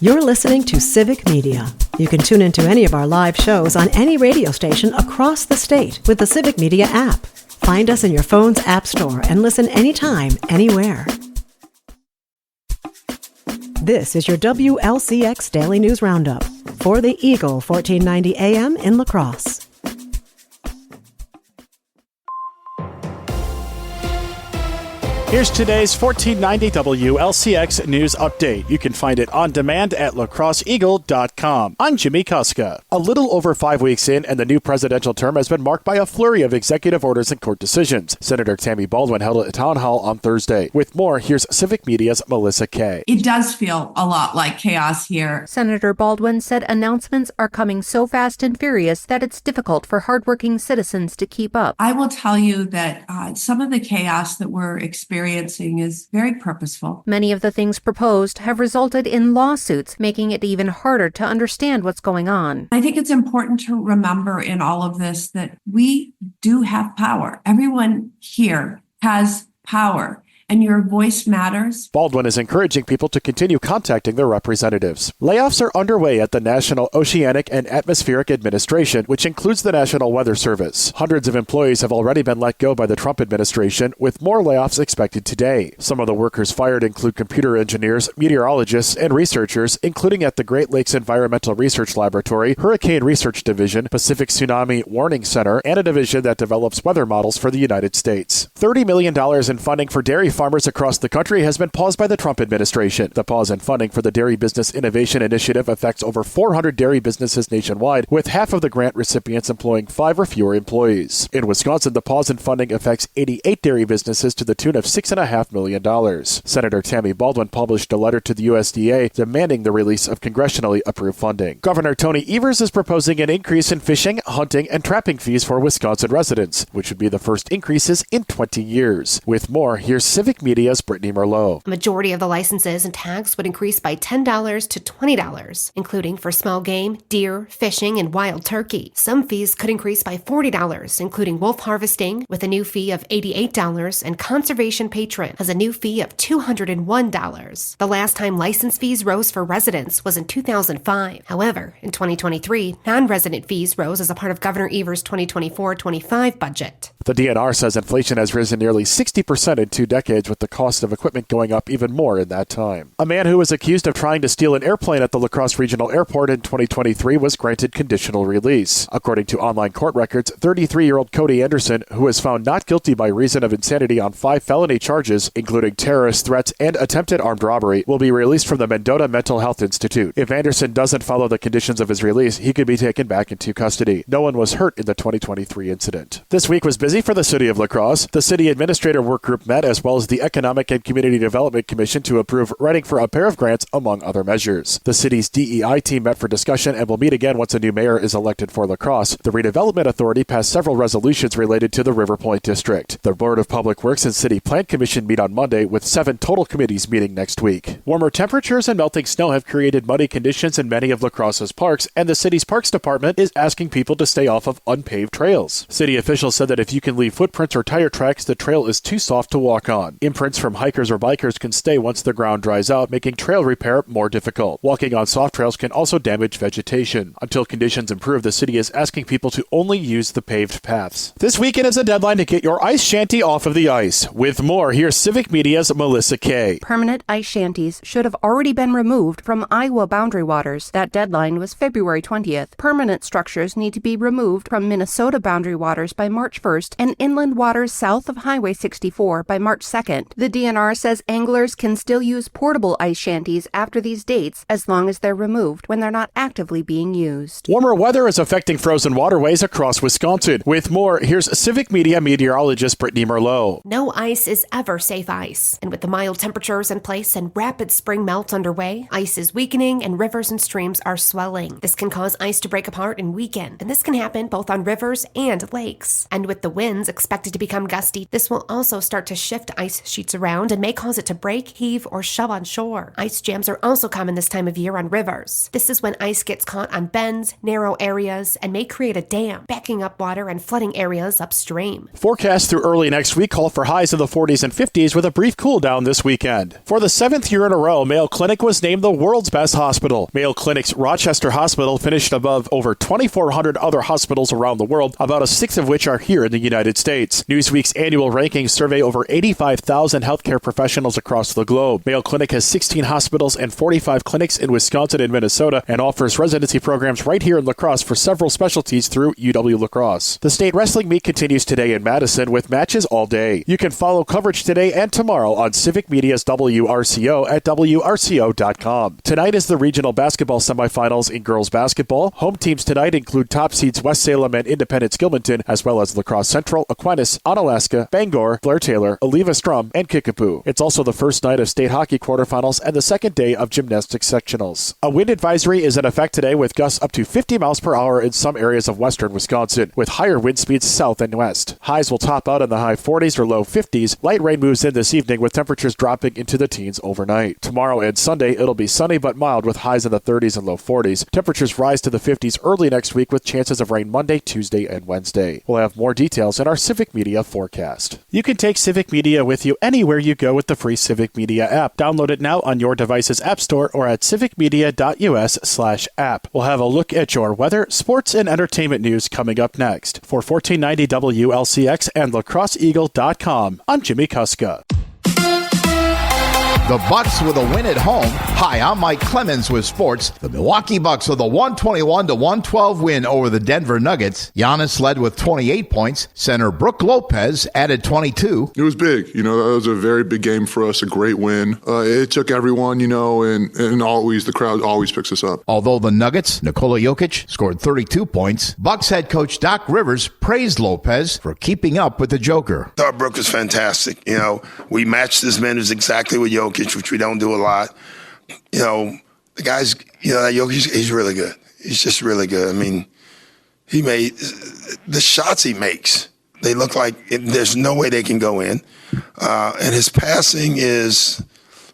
You're listening to Civic Media. You can tune into any of our live shows on any radio station across the state with the Civic Media app. Find us in your phone's app store and listen anytime, anywhere. This is your WLCX Daily News Roundup for the Eagle 1490 AM in La Crosse. Here's today's 1490 WLCX News Update. You can find it on demand at lacrosseeagle.com. I'm Jimmy Kuska. A little over 5 weeks in, and the new presidential term has been marked by a flurry of executive orders and court decisions. Senator Tammy Baldwin held a town hall on Thursday. With more, here's Civic Media's Melissa Kay. It does feel a lot like chaos here. Senator Baldwin said announcements are coming so fast and furious that it's difficult for hardworking citizens to keep up. I will tell you that some of the chaos that we're experiencing is very purposeful. Many of the things proposed have resulted in lawsuits, making it even harder to understand what's going on. I think it's important to remember in all of this that we do have power. Everyone here has power. And your voice matters. Baldwin is encouraging people to continue contacting their representatives. Layoffs are underway at the National Oceanic and Atmospheric Administration, which includes the National Weather Service. Hundreds of employees have already been let go by the Trump administration, with more layoffs expected today. Some of the workers fired include computer engineers, meteorologists, and researchers, including at the Great Lakes Environmental Research Laboratory, Hurricane Research Division, Pacific Tsunami Warning Center, and a division that develops weather models for the United States. $30 million in funding for dairy farmers across the country has been paused by the Trump administration. The pause in funding for the Dairy Business Innovation Initiative affects over 400 dairy businesses nationwide, with half of the grant recipients employing 5 or fewer employees. In Wisconsin, the pause in funding affects 88 dairy businesses to the tune of $6.5 million. Senator Tammy Baldwin published a letter to the USDA demanding the release of congressionally approved funding. Governor Tony Evers is proposing an increase in fishing, hunting, and trapping fees for Wisconsin residents, which would be the first increases in 20 years. With more, here's Civic Media's Brittany Merlot. A majority of the licenses and tags would increase by $10 to $20, including for small game, deer, fishing, and wild turkey. Some fees could increase by $40, including wolf harvesting, with a new fee of $88, and conservation patron has a new fee of $201. The last time license fees rose for residents was in 2005. However, in 2023, non-resident fees rose as a part of Governor Evers' 2024-25 budget. The DNR says inflation has risen nearly 60% in 2 decades, with the cost of equipment going up even more in that time. A man who was accused of trying to steal an airplane at the La Crosse Regional Airport in 2023 was granted conditional release. According to online court records, 33-year-old Cody Anderson, who was found not guilty by reason of insanity on 5 felony charges, including terrorist threats and attempted armed robbery, will be released from the Mendota Mental Health Institute. If Anderson doesn't follow the conditions of his release, he could be taken back into custody. No one was hurt in the 2023 incident. This week was busy for the city of La Crosse. The city administrator work group met, as well as the Economic and Community Development Commission, to approve writing for a pair of grants, among other measures. The city's DEI team met for discussion and will meet again once a new mayor is elected for La Crosse. The Redevelopment Authority passed several resolutions related to the River Point District. The Board of Public Works and City Plan Commission meet on Monday, with 7 total committees meeting next week. Warmer temperatures and melting snow have created muddy conditions in many of La Crosse's parks, and the city's Parks Department is asking people to stay off of unpaved trails. City officials said that if you can leave footprints or tire tracks, the trail is too soft to walk on. Imprints from hikers or bikers can stay once the ground dries out, making trail repair more difficult. Walking on soft trails can also damage vegetation. Until conditions improve, the city is asking people to only use the paved paths. This weekend is a deadline to get your ice shanty off of the ice. With more, here's Civic Media's Melissa Kay. Permanent ice shanties should have already been removed from Iowa boundary waters. That deadline was February 20th. Permanent structures need to be removed from Minnesota boundary waters by March 1st and inland waters south of Highway 64 by March 2nd. The DNR says anglers can still use portable ice shanties after these dates as long as they're removed when they're not actively being used. Warmer weather is affecting frozen waterways across Wisconsin. With more, here's Civic Media meteorologist Brittany Merlot. No ice is ever safe ice. And with the mild temperatures in place and rapid spring melt underway, ice is weakening and rivers and streams are swelling. This can cause ice to break apart and weaken, and this can happen both on rivers and lakes. And with the winds expected to become gusty, this will also start to shift ice ice sheets around and may cause it to break, heave, or shove on shore. Ice jams are also common this time of year on rivers. This is when ice gets caught on bends, narrow areas, and may create a dam, backing up water and flooding areas upstream. Forecasts through early next week call for highs in the 40s and 50s with a brief cool down this weekend. For the 7th year in a row, Mayo Clinic was named the world's best hospital. Mayo Clinic's Rochester Hospital finished above over 2,400 other hospitals around the world, about a sixth of which are here in the United States. Newsweek's annual rankings survey over 85,000 healthcare professionals across the globe. Mayo Clinic has 16 hospitals and 45 clinics in Wisconsin and Minnesota and offers residency programs right here in La Crosse for several specialties through UW La Crosse. The state wrestling meet continues today in Madison with matches all day. You can follow coverage today and tomorrow on Civic Media's WRCO at WRCO.com. Tonight is the regional basketball semifinals in girls basketball. Home teams tonight include top seeds West Salem and Independence Gilmanton, as well as La Crosse Central, Aquinas, Onalaska, Bangor, Blair Taylor, Oliva Strum, and Kickapoo. It's also the first night of state hockey quarterfinals and the second day of gymnastics sectionals. A wind advisory is in effect today with gusts up to 50 miles per hour in some areas of western Wisconsin, with higher wind speeds south and west. Highs will top out in the high 40s or low 50s. Light rain moves in this evening with temperatures dropping into the teens overnight. Tomorrow and Sunday, it'll be sunny but mild with highs in the 30s and low 40s. Temperatures rise to the 50s early next week with chances of rain Monday, Tuesday, and Wednesday. We'll have more details in our Civic Media forecast. You can take Civic Media with you anywhere you go with the free Civic Media app. Download it now on your device's app store or at civicmedia.us/app. We'll have a look at your weather, sports, and entertainment news coming up next. For 1490 WLCX and lacrosseeagle.com, I'm Jimmy Kuska. The Bucks with a win at home. Hi, I'm Mike Clemens with sports. The Milwaukee Bucks with a 121-112 win over the Denver Nuggets. Giannis led with 28 points. Center Brook Lopez added 22. It was big. That was a very big game for us, a great win. It took everyone, and always the crowd always picks us up. Although the Nuggets, Nikola Jokic, scored 32 points, Bucks head coach Doc Rivers praised Lopez for keeping up with the Joker. I thought Brook was fantastic. We matched his minutes exactly with Jokic, which we don't do a lot. The guy's, Jokic, he's really good. He's just really good. I mean, he made the shots he makes. They look like there's no way they can go in. And his passing is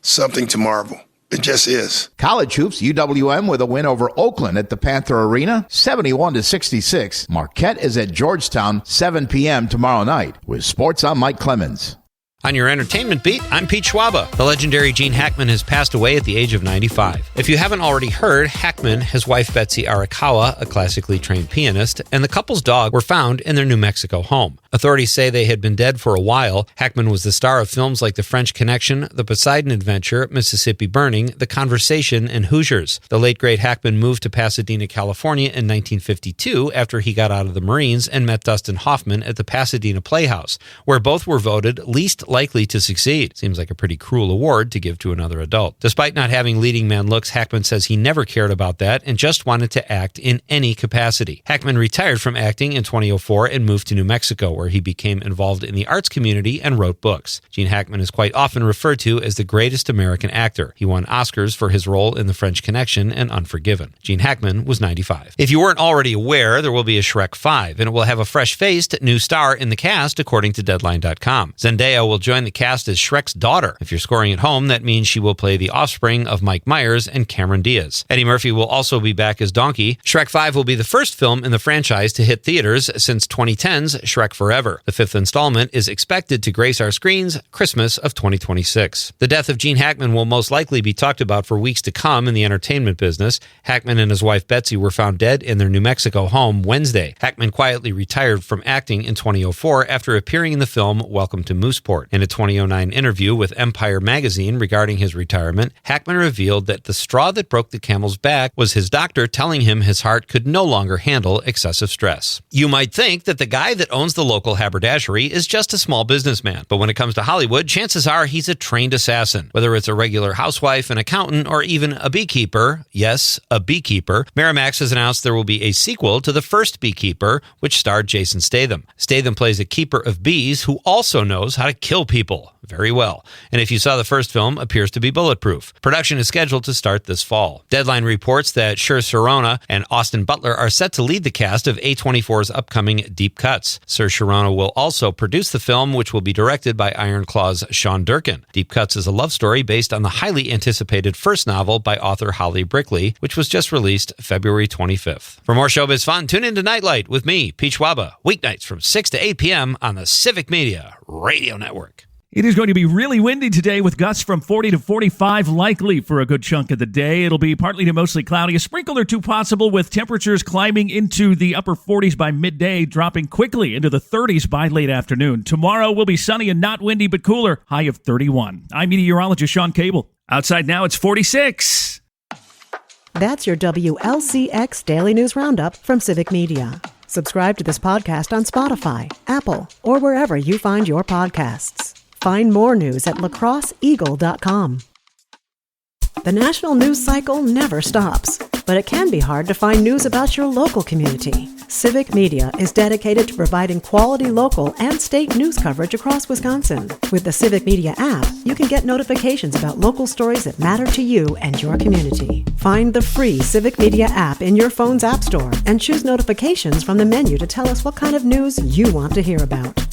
something to marvel. It just is. College hoops, UWM with a win over Oakland at the Panther Arena, 71-66. Marquette is at Georgetown, 7 p.m. tomorrow night. With sports, I'm Mike Clemens. On your entertainment beat, I'm Pete Schwaba. The legendary Gene Hackman has passed away at the age of 95. If you haven't already heard, Hackman, his wife Betsy Arakawa, a classically trained pianist, and the couple's dog were found in their New Mexico home. Authorities say they had been dead for a while. Hackman was the star of films like The French Connection, The Poseidon Adventure, Mississippi Burning, The Conversation, and Hoosiers. The late great Hackman moved to Pasadena, California in 1952 after he got out of the Marines and met Dustin Hoffman at the Pasadena Playhouse, where both were voted least likely to succeed. Seems like a pretty cruel award to give to another adult. Despite not having leading man looks, Hackman says he never cared about that and just wanted to act in any capacity. Hackman retired from acting in 2004 and moved to New Mexico, where he became involved in the arts community and wrote books. Gene Hackman is quite often referred to as the greatest American actor. He won Oscars for his role in The French Connection and Unforgiven. Gene Hackman was 95. If you weren't already aware, there will be a Shrek 5, and it will have a fresh-faced new star in the cast, according to Deadline.com. Zendaya will join the cast as Shrek's daughter. If you're scoring at home, that means she will play the offspring of Mike Myers and Cameron Diaz. Eddie Murphy will also be back as Donkey. Shrek 5 will be the first film in the franchise to hit theaters since 2010's Shrek Forever. The fifth installment is expected to grace our screens Christmas of 2026. The death of Gene Hackman will most likely be talked about for weeks to come in the entertainment business. Hackman and his wife Betsy were found dead in their New Mexico home Wednesday. Hackman quietly retired from acting in 2004 after appearing in the film Welcome to Mooseport. In a 2009 interview with Empire magazine regarding his retirement, Hackman revealed that the straw that broke the camel's back was his doctor telling him his heart could no longer handle excessive stress. You might think that the guy that owns the local haberdashery is just a small businessman, but when it comes to Hollywood, chances are he's a trained assassin. Whether it's a regular housewife, an accountant, or even a beekeeper, yes, a beekeeper, Miramax has announced there will be a sequel to The First Beekeeper, which starred Jason Statham. Statham plays a keeper of bees who also knows how to kill kill people very well. And if you saw the first film, appears to be bulletproof. Production is scheduled to start this fall. Deadline reports that Saoirse Ronan and Austin Butler are set to lead the cast of A24's upcoming Deep Cuts. Saoirse Ronan will also produce the film, which will be directed by Iron Claw's Sean Durkin. Deep Cuts is a love story based on the highly anticipated first novel by author Holly Brickley, which was just released February 25th. For more showbiz fun, tune into Nightlight with me, Pete Schwaba, weeknights from 6 to 8 p.m. on the Civic Media Radio Network. It is going to be really windy today with gusts from 40 to 45 likely for a good chunk of the day. It'll be partly to mostly cloudy, a sprinkle or two possible with temperatures climbing into the upper 40s by midday, dropping quickly into the 30s by late afternoon. Tomorrow will be sunny and not windy but cooler, high of 31. I'm meteorologist Sean Cable. Outside now it's 46. That's your WLCX Daily News Roundup from Civic Media. Subscribe to this podcast on Spotify, Apple, or wherever you find your podcasts. Find more news at lacrosseeagle.com. The national news cycle never stops, but it can be hard to find news about your local community. Civic Media is dedicated to providing quality local and state news coverage across Wisconsin. With the Civic Media app, you can get notifications about local stories that matter to you and your community. Find the free Civic Media app in your phone's app store and choose notifications from the menu to tell us what kind of news you want to hear about.